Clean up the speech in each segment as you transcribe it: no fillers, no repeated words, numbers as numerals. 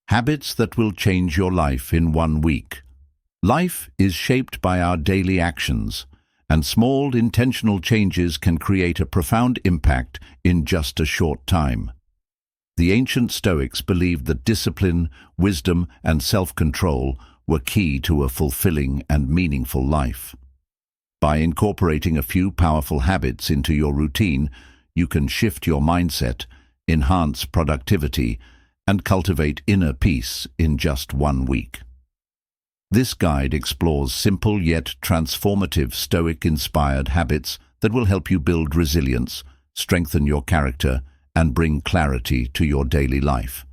Habits that will change your life in 1 week. Life is shaped by our daily actions, and small intentional changes can create a profound impact in just a short time. The ancient Stoics believed that discipline, wisdom, and self-control were key to a fulfilling and meaningful life. By incorporating a few powerful habits into your routine, you can shift your mindset, enhance productivity, and cultivate inner peace in just 1 week. This guide explores simple yet transformative Stoic-inspired habits that will help you build resilience, strengthen your character, and bring clarity to your daily life.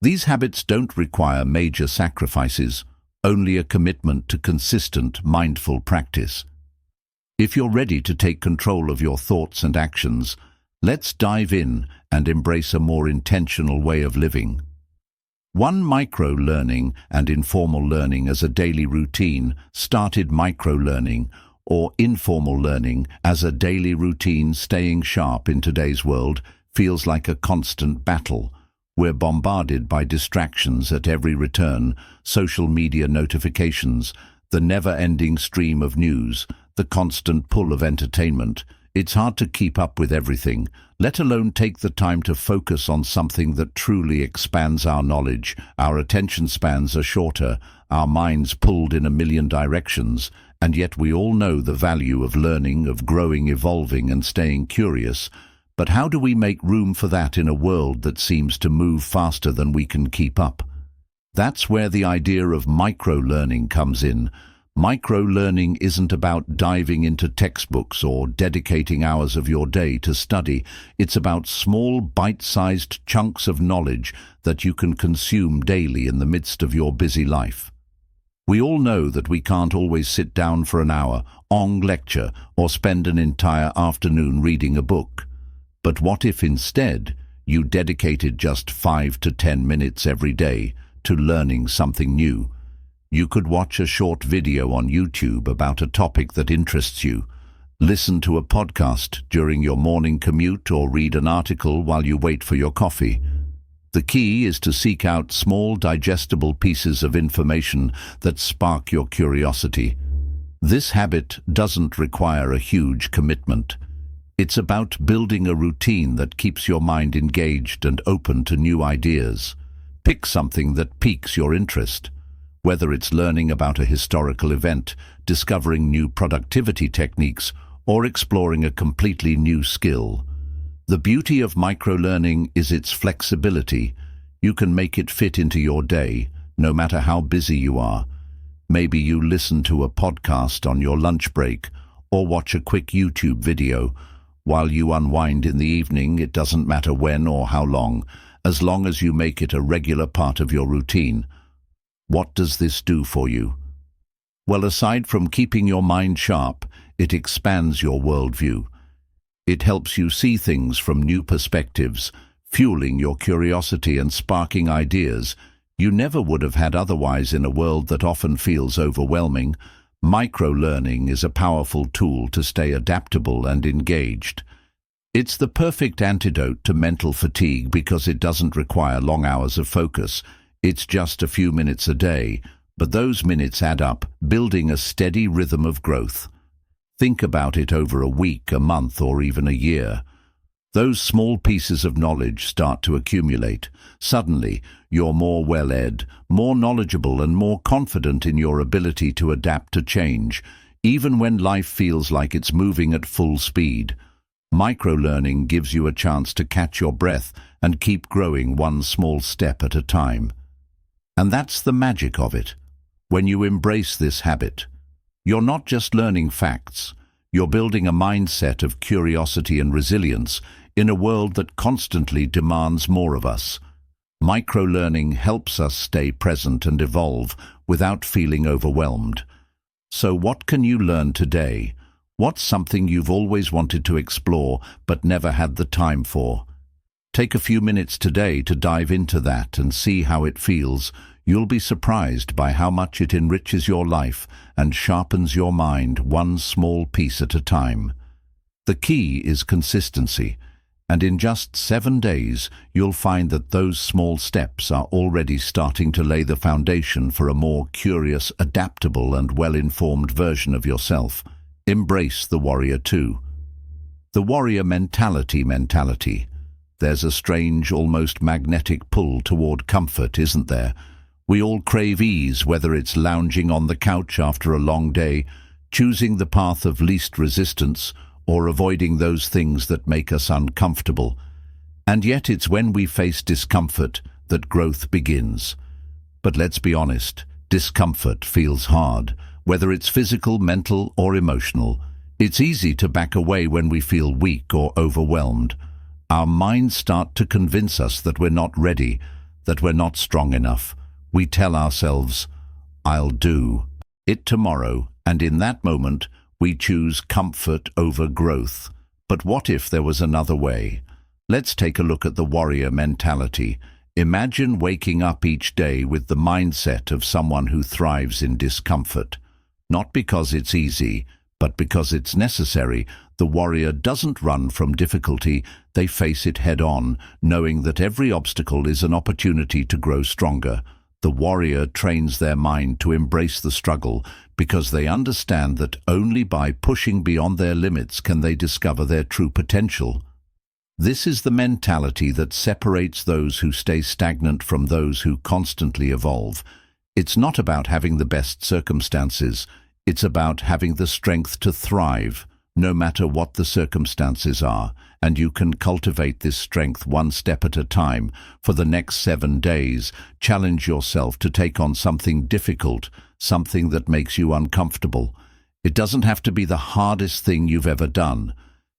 These habits don't require major sacrifices, only a commitment to consistent, mindful practice. If you're ready to take control of your thoughts and actions, let's dive in and embrace a more intentional way of living. 1. Micro-learning and informal learning as a daily routine. Started micro-learning or informal learning as a daily routine. Staying sharp in today's world feels like a constant battle. We're bombarded by distractions at every return, social media notifications, the never-ending stream of news, the constant pull of entertainment. It's hard to keep up with everything, let alone take the time to focus on something that truly expands our knowledge. Our attention spans are shorter, our minds pulled in a million directions, and yet we all know the value of learning, of growing, evolving, and staying curious. But how do we make room for that in a world that seems to move faster than we can keep up? That's where the idea of micro-learning comes in. Micro-learning isn't about diving into textbooks or dedicating hours of your day to study. It's about small, bite-sized chunks of knowledge that you can consume daily in the midst of your busy life. We all know that we can't always sit down for an hour, lecture, or spend an entire afternoon reading a book. But what if instead you dedicated just 5 to 10 minutes every day to learning something new? You could watch a short video on YouTube about a topic that interests you, listen to a podcast during your morning commute, or read an article while you wait for your coffee. The key is to seek out small, digestible pieces of information that spark your curiosity. This habit doesn't require a huge commitment. It's about building a routine that keeps your mind engaged and open to new ideas. Pick something that piques your interest. Whether it's learning about a historical event, discovering new productivity techniques, or exploring a completely new skill. The beauty of micro-learning is its flexibility. You can make it fit into your day, no matter how busy you are. Maybe you listen to a podcast on your lunch break, or watch a quick YouTube video. While you unwind in the evening, it doesn't matter when or how long as you make it a regular part of your routine. What does this do for you? Well, aside from keeping your mind sharp, it expands your worldview. It helps you see things from new perspectives, fueling your curiosity and sparking ideas you never would have had otherwise in a world that often feels overwhelming. Micro-learning is a powerful tool to stay adaptable and engaged. It's the perfect antidote to mental fatigue because it doesn't require long hours of focus. It's just a few minutes a day, but those minutes add up, building a steady rhythm of growth. Think about it over a week, a month, or even a year. Those small pieces of knowledge start to accumulate. Suddenly, you're more well-led, more knowledgeable, and more confident in your ability to adapt to change, even when life feels like it's moving at full speed. Micro-learning gives you a chance to catch your breath and keep growing one small step at a time. And that's the magic of it. When you embrace this habit, you're not just learning facts, you're building a mindset of curiosity and resilience in a world that constantly demands more of us. Micro-learning helps us stay present and evolve without feeling overwhelmed. So what can you learn today? What's something you've always wanted to explore but never had the time for? Take a few minutes today to dive into that and see how it feels. You'll be surprised by how much it enriches your life and sharpens your mind one small piece at a time. The key is consistency, And in just 7 days, you'll find that those small steps are already starting to lay the foundation for a more curious, adaptable, and well-informed version of yourself. Embrace the warrior too. The warrior mentality. There's a strange, almost magnetic pull toward comfort, isn't there? We all crave ease, whether it's lounging on the couch after a long day, choosing the path of least resistance, or avoiding those things that make us uncomfortable. And yet it's when we face discomfort that growth begins. But let's be honest, discomfort feels hard, whether it's physical, mental, or emotional. It's easy to back away when we feel weak or overwhelmed. Our minds start to convince us that we're not ready, that we're not strong enough. We tell ourselves, "I'll do it tomorrow," and in that moment, we choose comfort over growth. But what if there was another way? Let's take a look at the warrior mentality. Imagine waking up each day with the mindset of someone who thrives in discomfort. Not because it's easy, but because it's necessary. The warrior doesn't run from difficulty, they face it head-on, knowing that every obstacle is an opportunity to grow stronger. The warrior trains their mind to embrace the struggle because they understand that only by pushing beyond their limits can they discover their true potential. This is the mentality that separates those who stay stagnant from those who constantly evolve. It's not about having the best circumstances, it's about having the strength to thrive, no matter what the circumstances are, and you can cultivate this strength one step at a time. For the next 7 days, challenge yourself to take on something difficult, something that makes you uncomfortable. It doesn't have to be the hardest thing you've ever done.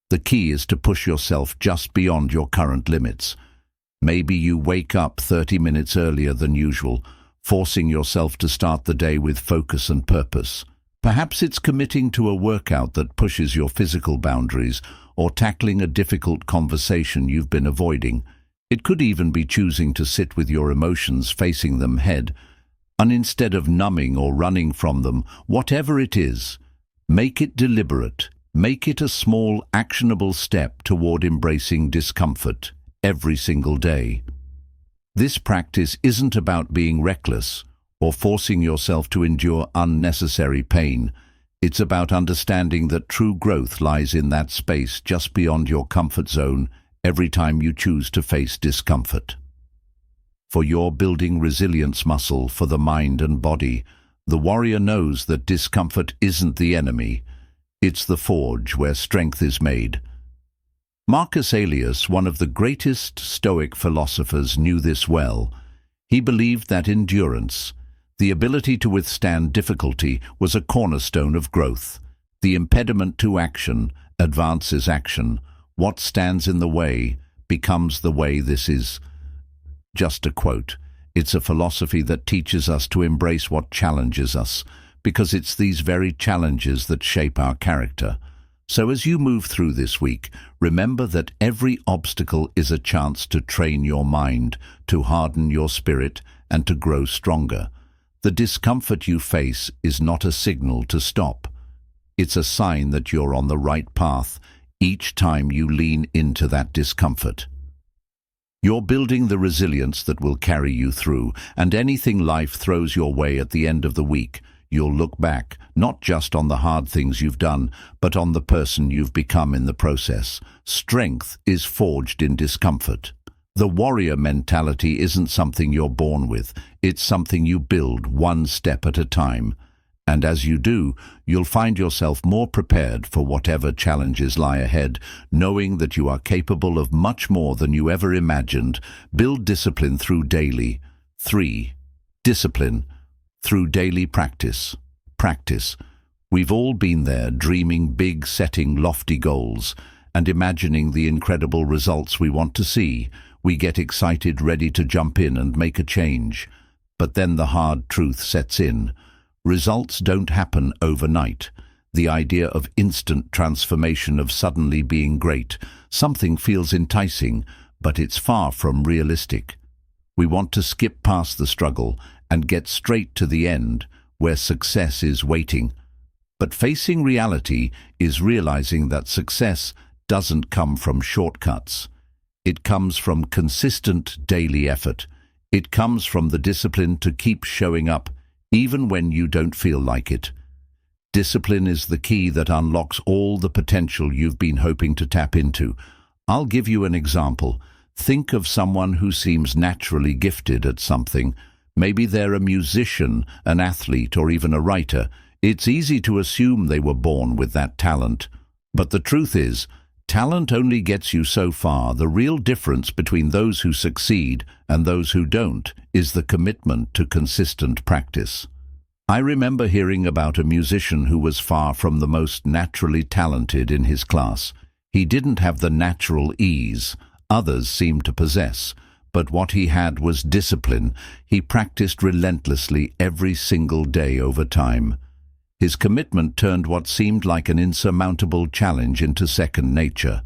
The key is to push yourself just beyond your current limits. Maybe you wake up 30 minutes earlier than usual, forcing yourself to start the day with focus and purpose. Perhaps it's committing to a workout that pushes your physical boundaries, or tackling a difficult conversation you've been avoiding. It could even be choosing to sit with your emotions, facing them head, and instead of numbing or running from them. Whatever it is, make it deliberate. Make it a small, actionable step toward embracing discomfort every single day. This practice isn't about being reckless or forcing yourself to endure unnecessary pain. It's about understanding that true growth lies in that space just beyond your comfort zone every time you choose to face discomfort. For you're building resilience muscle for the mind and body. The warrior knows that discomfort isn't the enemy. It's the forge where strength is made. Marcus Aurelius, one of the greatest Stoic philosophers, knew this well. He believed that endurance, the ability to withstand difficulty, was a cornerstone of growth. The impediment to action advances action. What stands in the way becomes the way. This is just a quote. It's a philosophy that teaches us to embrace what challenges us, because it's these very challenges that shape our character. So as you move through this week, remember that every obstacle is a chance to train your mind, to harden your spirit, and to grow stronger. The discomfort you face is not a signal to stop. It's a sign that you're on the right path each time you lean into that discomfort. You're building the resilience that will carry you through, and anything life throws your way at the end of the week, you'll look back, not just on the hard things you've done, but on the person you've become in the process. Strength is forged in discomfort. The warrior mentality isn't something you're born with, it's something you build one step at a time. And as you do, you'll find yourself more prepared for whatever challenges lie ahead, knowing that you are capable of much more than you ever imagined. Build discipline through daily. 3. Discipline through daily practice. Practice. We've all been there, dreaming big, setting lofty goals, and imagining the incredible results we want to see. We get excited, ready to jump in and make a change. But then the hard truth sets in. Results don't happen overnight. The idea of instant transformation, of suddenly being great, something feels enticing, but it's far from realistic. We want to skip past the struggle and get straight to the end, where success is waiting. But facing reality is realizing that success doesn't come from shortcuts. It comes from consistent daily effort. It comes from the discipline to keep showing up, even when you don't feel like it. Discipline is the key that unlocks all the potential you've been hoping to tap into. I'll give you an example. Think of someone who seems naturally gifted at something. Maybe they're a musician, an athlete, or even a writer. It's easy to assume they were born with that talent. But the truth is, talent only gets you so far. The real difference between those who succeed and those who don't is the commitment to consistent practice. I remember hearing about a musician who was far from the most naturally talented in his class. He didn't have the natural ease others seemed to possess, but what he had was discipline. He practiced relentlessly every single day over time. His commitment turned what seemed like an insurmountable challenge into second nature.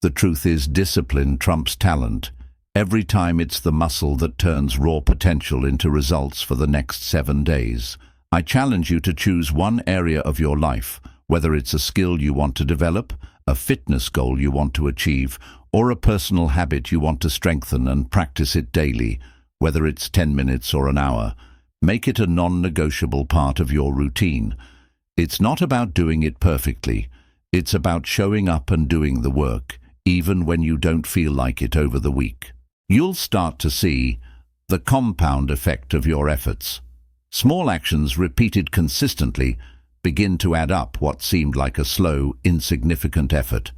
The truth is, discipline trumps talent. Every time it's the muscle that turns raw potential into results for the next 7 days. I challenge you to choose one area of your life, whether it's a skill you want to develop, a fitness goal you want to achieve, or a personal habit you want to strengthen, and practice it daily, whether it's 10 minutes or an hour. Make it a non-negotiable part of your routine. It's not about doing it perfectly. It's about showing up and doing the work, even when you don't feel like it over the week. You'll start to see the compound effect of your efforts. Small actions repeated consistently begin to add up what seemed like a slow, insignificant effort.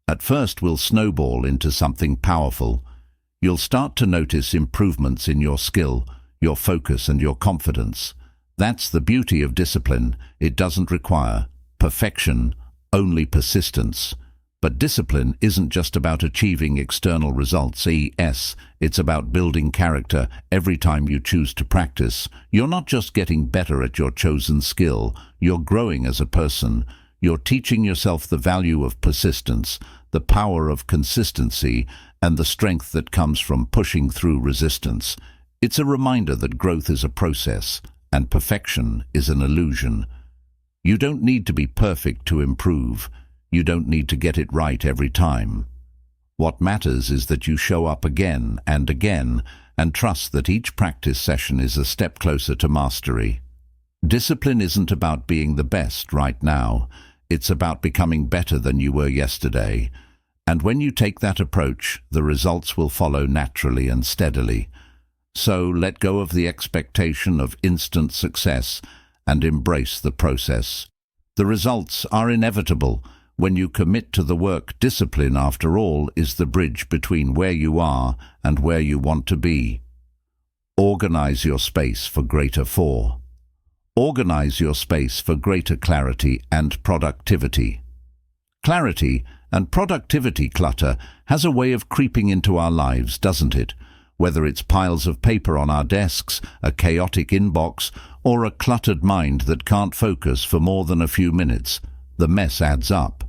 At first will snowball into something powerful. You'll start to notice improvements in your skill, your focus, and your confidence. That's the beauty of discipline. It doesn't require perfection, only persistence. But discipline isn't just about achieving external results. It's about building character. Every time you choose to practice, you're not just getting better at your chosen skill, you're growing as a person. You're teaching yourself the value of persistence, the power of consistency, and the strength that comes from pushing through resistance. It's a reminder that growth is a process, and perfection is an illusion. You don't need to be perfect to improve. You don't need to get it right every time. What matters is that you show up again and again, and trust that each practice session is a step closer to mastery. Discipline isn't about being the best right now. It's about becoming better than you were yesterday. And when you take that approach, the results will follow naturally and steadily. So let go of the expectation of instant success and embrace the process. The results are inevitable when you commit to the work. Discipline, after all, is the bridge between where you are and where you want to be. Organize your space for Organize your space for greater clarity and productivity. Clarity and productivity clutter has a way of creeping into our lives, doesn't it? Whether it's piles of paper on our desks, a chaotic inbox, or a cluttered mind that can't focus for more than a few minutes, the mess adds up.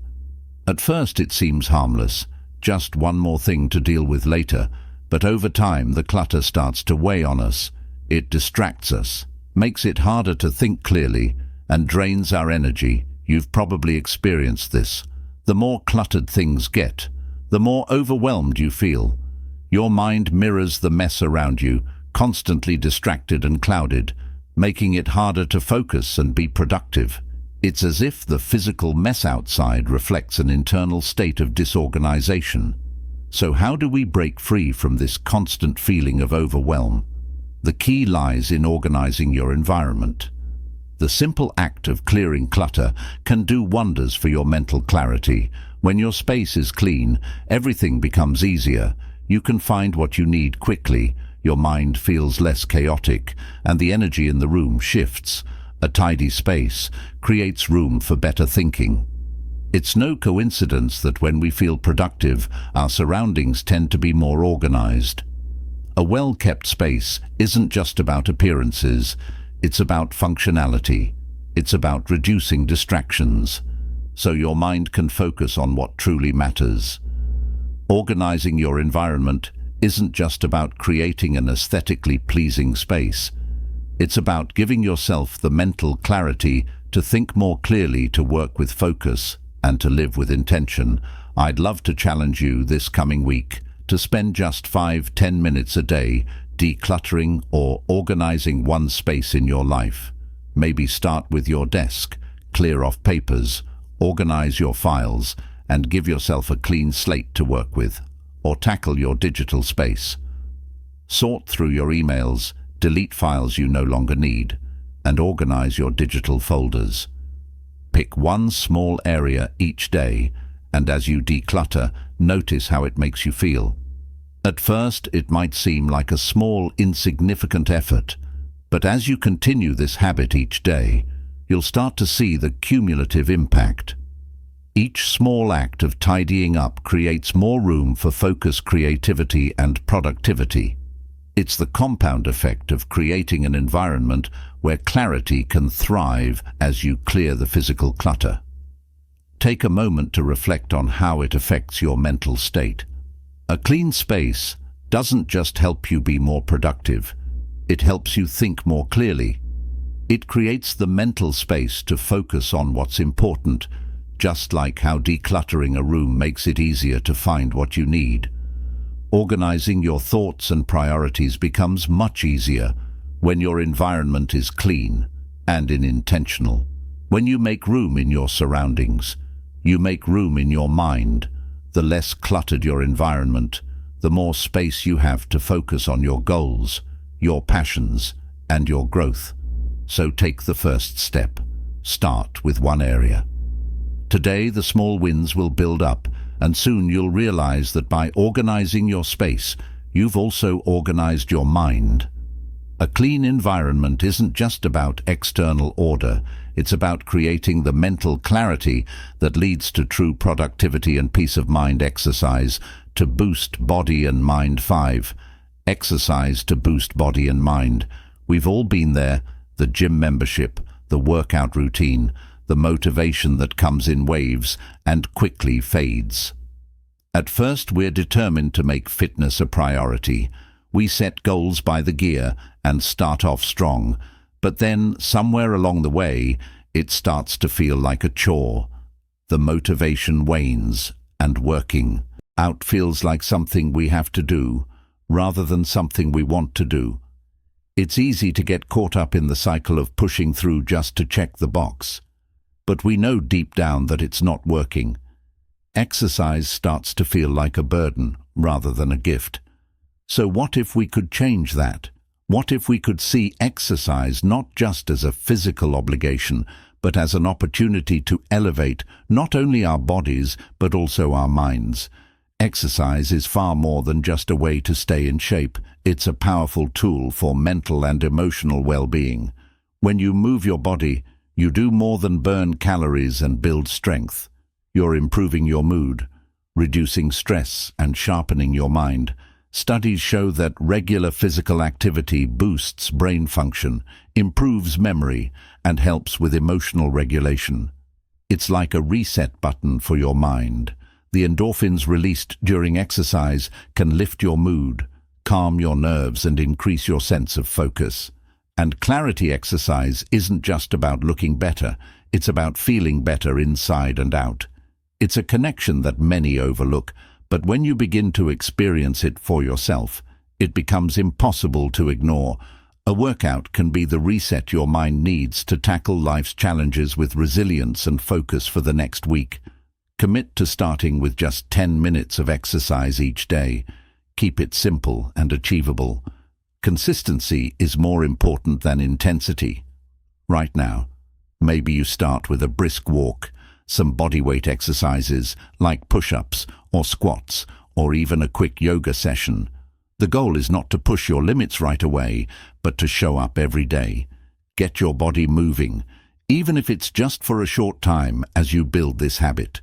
At first it seems harmless, just one more thing to deal with later, but over time the clutter starts to weigh on us. It distracts us, makes it harder to think clearly, and drains our energy. You've probably experienced this. The more cluttered things get, the more overwhelmed you feel. Your mind mirrors the mess around you, constantly distracted and clouded, making it harder to focus and be productive. It's as if the physical mess outside reflects an internal state of disorganization. So how do we break free from this constant feeling of overwhelm? The key lies in organizing your environment. The simple act of clearing clutter can do wonders for your mental clarity. When your space is clean, everything becomes easier. You can find what you need quickly, your mind feels less chaotic, and the energy in the room shifts. A tidy space creates room for better thinking. It's no coincidence that when we feel productive, our surroundings tend to be more organized. A well-kept space isn't just about appearances, it's about functionality. It's about reducing distractions, so your mind can focus on what truly matters. Organizing your environment isn't just about creating an aesthetically pleasing space. It's about giving yourself the mental clarity to think more clearly, to work with focus, and to live with intention. I'd love to challenge you this coming week to spend just 5–10 minutes a day decluttering or organizing one space in your life. Maybe start with your desk, clear off papers, organize your files, and give yourself a clean slate to work with. Or tackle your digital space. Sort through your emails, delete files you no longer need, and organize your digital folders. Pick one small area each day, and as you declutter, notice how it makes you feel. At first, it might seem like a small, insignificant effort, but as you continue this habit each day, you'll start to see the cumulative impact. Each small act of tidying up creates more room for focus, creativity, and productivity. It's the compound effect of creating an environment where clarity can thrive as you clear the physical clutter. Take a moment to reflect on how it affects your mental state. A clean space doesn't just help you be more productive, it helps you think more clearly. It creates the mental space to focus on what's important, just like how decluttering a room makes it easier to find what you need. Organizing your thoughts and priorities becomes much easier when your environment is clean and intentional. When you make room in your surroundings, you make room in your mind. The less cluttered your environment, the more space you have to focus on your goals, your passions, and your growth. So take the first step. Start with one area. Today, the small wins will build up, and soon you'll realize that by organizing your space, you've also organized your mind. A clean environment isn't just about external order, it's about creating the mental clarity that leads to true productivity and peace of mind. Exercise to boost body and mind. 5. Exercise to boost body and mind. We've all been there, the gym membership, the workout routine, the motivation that comes in waves and quickly fades. At first, we're determined to make fitness a priority. We set goals by the gear and start off strong, but then, somewhere along the way, it starts to feel like a chore. The motivation wanes, and working out feels like something we have to do, rather than something we want to do. It's easy to get caught up in the cycle of pushing through just to check the box. But we know deep down that it's not working. Exercise starts to feel like a burden rather than a gift. So what if we could change that? What if we could see exercise not just as a physical obligation, but as an opportunity to elevate not only our bodies, but also our minds? Exercise is far more than just a way to stay in shape. It's a powerful tool for mental and emotional well-being. When you move your body, you do more than burn calories and build strength. You're improving your mood, reducing stress, and sharpening your mind. Studies show that regular physical activity boosts brain function, improves memory, and helps with emotional regulation. It's like a reset button for your mind. The endorphins released during exercise can lift your mood, calm your nerves, and increase your sense of focus. And clarity exercise isn't just about looking better, it's about feeling better inside and out. It's a connection that many overlook, but when you begin to experience it for yourself, it becomes impossible to ignore. A workout can be the reset your mind needs to tackle life's challenges with resilience and focus for the next week. Commit to starting with just 10 minutes of exercise each day. Keep it simple and achievable. Consistency is more important than intensity. Right now, maybe you start with a brisk walk, some bodyweight exercises like push-ups or squats, or even a quick yoga session. The goal is not to push your limits right away, but to show up every day. Get your body moving, even if it's just for a short time as you build this habit.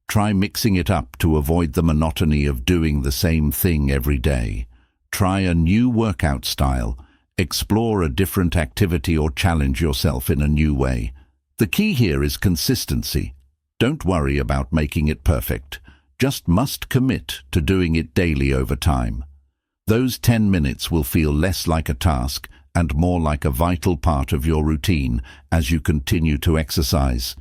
Try mixing it up to avoid the monotony of doing the same thing every day. Try a new workout style. Explore a different activity or challenge yourself in a new way. The key here is consistency. Don't worry about making it perfect. Just must commit to doing it daily over time. Those 10 minutes will feel less like a task and more like a vital part of your routine as you continue to exercise.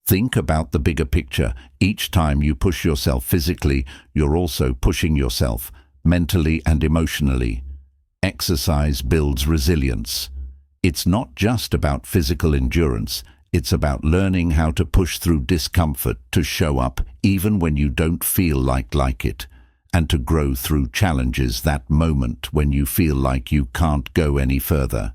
Think about the bigger picture. Each time you push yourself physically, you're also pushing yourself mentally and emotionally. Exercise builds resilience. It's not just about physical endurance, it's about learning how to push through discomfort, to show up even when you don't feel like it, and to grow through challenges, that moment when you feel like you can't go any further.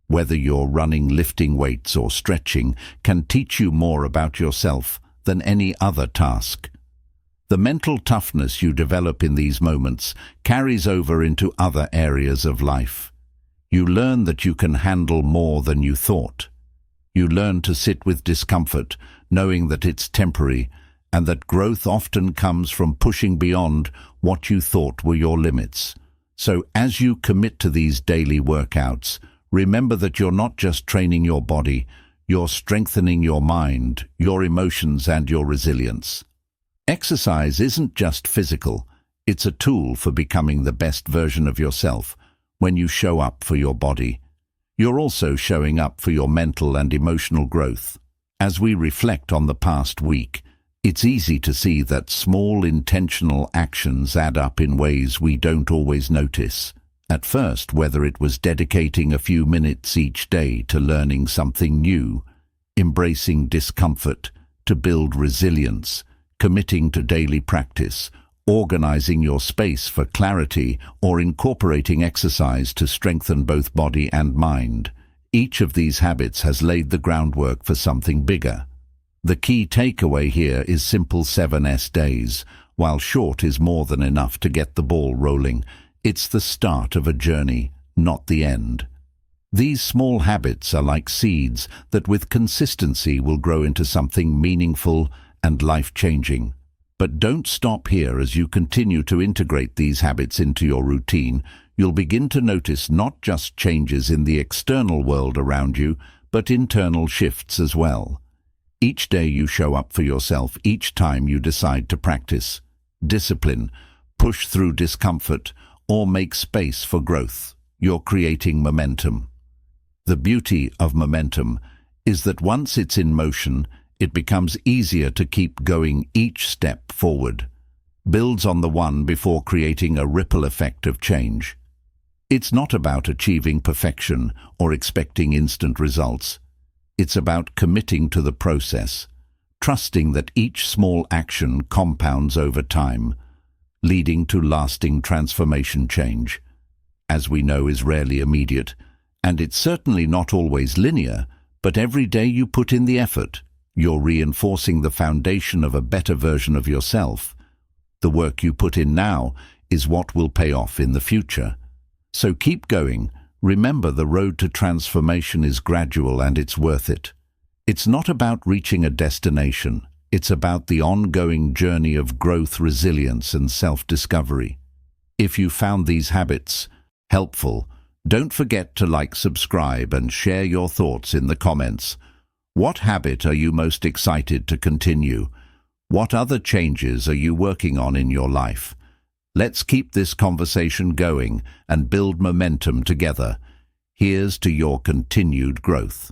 Whether you're running, lifting weights, or stretching, can teach you more about yourself than any other task. The mental toughness you develop in these moments carries over into other areas of life. You learn that you can handle more than you thought. You learn to sit with discomfort, knowing that it's temporary, and that growth often comes from pushing beyond what you thought were your limits. So as you commit to these daily workouts, remember that you're not just training your body, you're strengthening your mind, your emotions, and your resilience. Exercise isn't just physical, it's a tool for becoming the best version of yourself. When you show up for your body, you're also showing up for your mental and emotional growth. As we reflect on the past week, it's easy to see that small intentional actions add up in ways we don't always notice. At first, whether it was dedicating a few minutes each day to learning something new, embracing discomfort to build resilience, committing to daily practice, organizing your space for clarity, or incorporating exercise to strengthen both body and mind, each of these habits has laid the groundwork for something bigger. The key takeaway here is simple 7S days. While short is more than enough to get the ball rolling, it's the start of a journey, not the end. These small habits are like seeds that with consistency will grow into something meaningful and life-changing. But don't stop here. As you continue to integrate these habits into your routine, you'll begin to notice not just changes in the external world around you, but internal shifts as well. Each day you show up for yourself, each time you decide to practice discipline, push through discomfort, or make space for growth, you're creating momentum. The beauty of momentum is that once it's in motion, it becomes easier to keep going. Each step forward builds on the one before, creating a ripple effect of change. It's not about achieving perfection or expecting instant results. It's about committing to the process, trusting that each small action compounds over time, leading to lasting transformation. Change, as we know, is rarely immediate, and it's certainly not always linear, but every day you put in the effort, you're reinforcing the foundation of a better version of yourself. The work you put in now is what will pay off in the future. So keep going. Remember, the road to transformation is gradual and it's worth it. It's not about reaching a destination. It's about the ongoing journey of growth, resilience, and self-discovery. If you found these habits helpful, don't forget to like, subscribe, and share your thoughts in the comments. What habit are you most excited to continue? What other changes are you working on in your life? Let's keep this conversation going and build momentum together. Here's to your continued growth.